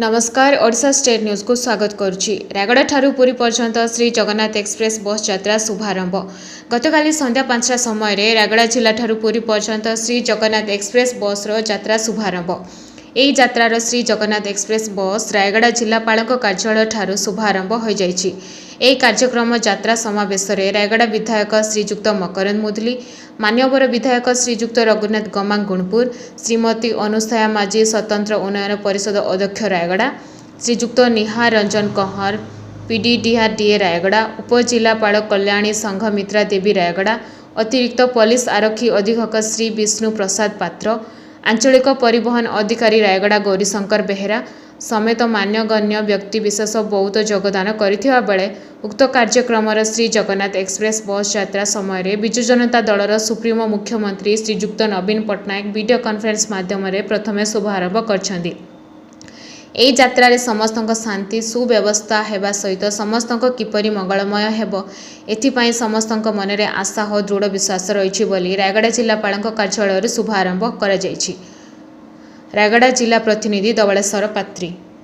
नमस्कार Odisha state news को स्वागत करुछि। रायगड़ा ठारू पुरी पर्यंत श्री जगन्नाथ एक्सप्रेस बस यात्रा शुभारंभ। गतकाली संध्या 5टा समय रायगड़ा जिला ठारू पुरी पर्यंत श्री जगन्नाथ एक्सप्रेस बस यात्रा शुभारंभ। एही यात्रार श्री जगन्नाथ एक्सप्रेस बस रायगड़ा जिलापाल कार्यालय ठारू शुभारंभ हो जाइछि। एही कार्यक्रम यात्रा समावेश रायगड़ा विधायक श्रीजुक्त मकरंद मुदली, मान्यवर विधायक श्रीजुक्त रघुनाथ गमांग गुणपुर, श्रीमती अनुसया माझी स्वतंत्र उन्नयन परिषद अध्यक्ष रायगड़ा, श्रीजुक्त निहार रंजन कंहर पीडीडीआर डीए रायगड़ा, उपजिलापाल कल्याणी संघमित्रा देवी रायगड़ा, अतिरिक्त पुलिस आरक्षी अधीक्षक श्री विष्णु प्रसाद पात्र, आंचलिक परिवहन अधिकारी रायगड़ा गौरीशंकर बेहेरा समेत मान्यगण्य व्यक्तिविशेष बहुत योगदान करथिबा बेले उक्त कार्यक्रम श्री जगन्नाथ एक्सप्रेस बस यात्रा समय विजु जनता दलर सुप्रीमो मुख्यमंत्री श्रीजुक्त नवीन पट्टनायक वीडियो कॉन्फ्रेंस माध्यम प्रथमे शुभारंभ करछन्ती। एही यात्रा समस्त शांति सुव्यवस्था हेबा सहित समस्त किपरि मंगलमय हेबो एथिपाई समस्त मनरे आशा और दृढ़ विश्वास रही बोली रायगड़ा जिलापाल कार्यालय शुभारंभ करा जायछि। रायगड़ा जिला प्रतिनिधि धवलेश्वर पात्री।